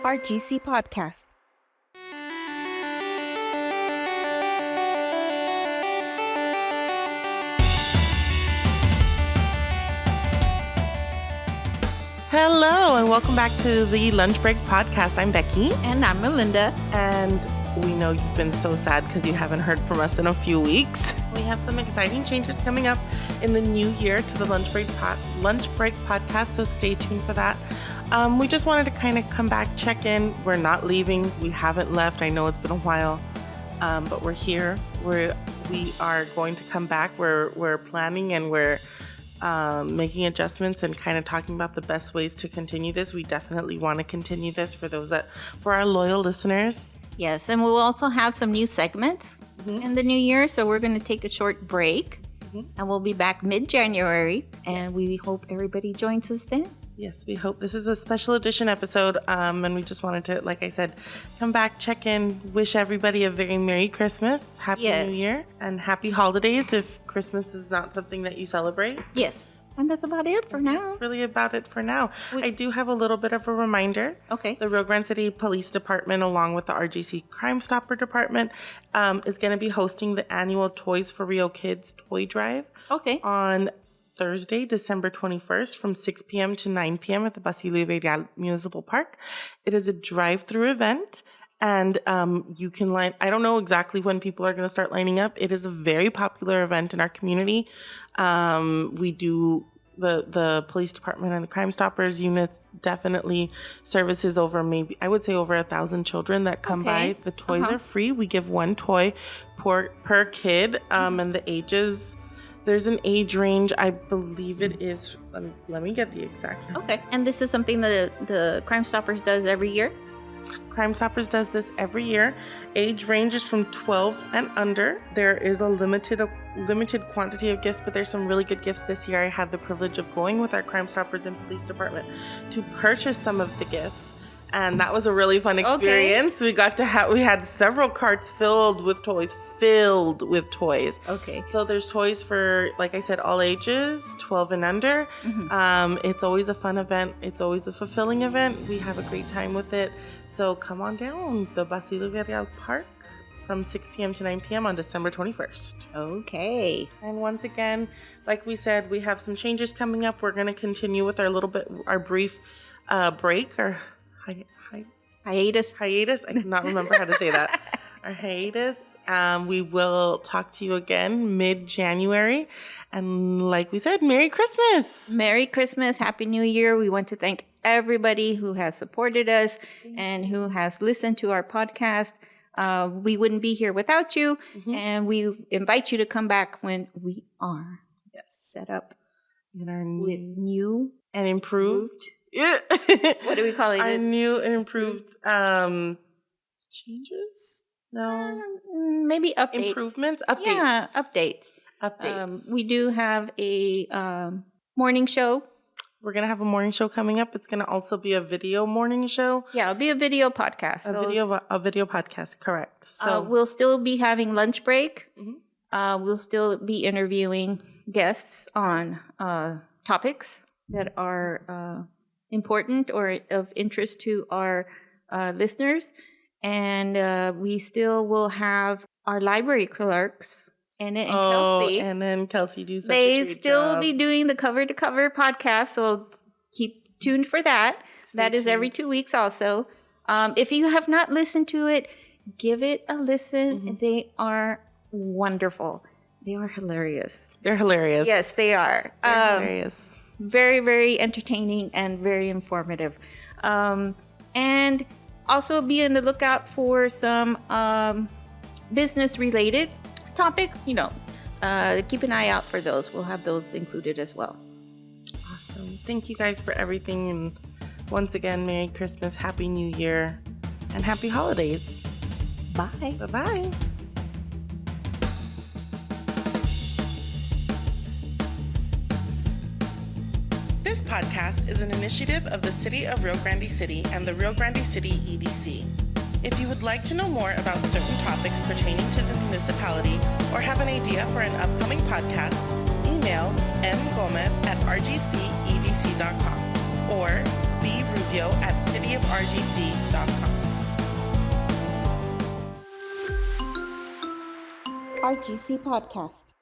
RGC Podcast. Hello, and welcome back to the Lunch Break Podcast. I'm Becky. And I'm Melinda. And we know you've been so sad because you haven't heard from us in a few weeks. We have some exciting changes coming up in the new year to the Lunch Break Podcast, so stay tuned for that. We just wanted to kind of come back, check in. We're not leaving. We haven't left. I know it's been a while, but we're here. We are going to come back. We're planning and we're making adjustments and kind of talking about the best ways to continue this. We definitely want to continue this for our loyal listeners. Yes, and we'll also have some new segments in the new year. So we're going to take a short break and we'll be back mid-January. And we hope everybody joins us then. Yes, we hope. This is a special edition episode, and we just wanted to, like I said, come back, check in, wish everybody a very Merry Christmas, Happy New Year, and Happy Holidays if Christmas is not something that you celebrate. Yes, and that's about it for now. That's really about it for now. I do have a little bit of a reminder. Okay. The Rio Grande City Police Department, along with the RGC Crime Stopper Department, is going to be hosting the annual Toys for Rio Kids Toy Drive. Okay. On Thursday, December 21st from 6 p.m. to 9 p.m. at the Basilio Verial Municipal Park. It is a drive-through event, and you can line. I don't know exactly when people are going to start lining up. It is a very popular event in our community. We do the police department and the Crime Stoppers units definitely services over maybe, I would say, over 1,000 children that come by. The toys are free. We give one toy per kid, and the ages. There's an age range. I believe it is. Let me get the exact number. Okay. And this is something that the Crime Stoppers does every year? Crime Stoppers does this every year. Age ranges from 12 and under. There is a limited quantity of gifts, but there's some really good gifts this year. I had the privilege of going with our Crime Stoppers and police department to purchase some of the gifts. And that was a really fun experience. Okay. We had several carts filled with toys. Okay. So there's toys for, like I said, all ages, 12 and under. It's always a fun event. It's always a fulfilling event. We have a great time with it. So come on down the Basilio Verial Park from 6 p.m. to 9 p.m. on December 21st. Okay. And once again, like we said, we have some changes coming up. We're going to continue with our brief break, or hiatus. I cannot remember how to say that. Our hiatus. We will talk to you again mid-January. And like we said, Merry Christmas. Merry Christmas. Happy New Year. We want to thank everybody who has supported us and who has listened to our podcast. We wouldn't be here without you. And we invite you to come back when we are set up in our with new and improved. What do we call it? Our new and improved changes? No. Maybe updates. Improvements? Updates. Yeah, updates. We do have a morning show. We're going to have a morning show coming up. It's going to also be a video morning show. Yeah, it'll be a video podcast. A video podcast, correct. So we'll still be having lunch break. We'll still be interviewing guests on topics that are important or of interest to our listeners. And we still will have our library clerks, Anna and Kelsey. And then Kelsey do such a great job. They still be doing the Cover to Cover podcast, so keep tuned for that. That is every 2 weeks also. If you have not listened to it, give it a listen. They are wonderful. They are hilarious. They're hilarious. Yes, they are. They're hilarious. Very, very entertaining and very informative. And also be on the lookout for some business-related topics. Keep an eye out for those. We'll have those included as well. Awesome. Thank you guys for everything. And once again, Merry Christmas, Happy New Year, and Happy Holidays. Bye. Bye-bye. This podcast is an initiative of the City of Rio Grande City and the Rio Grande City EDC. If you would like to know more about certain topics pertaining to the municipality or have an idea for an upcoming podcast, email mgomez@rgcedc.com or brugio@cityofrgc.com. RGC Podcast.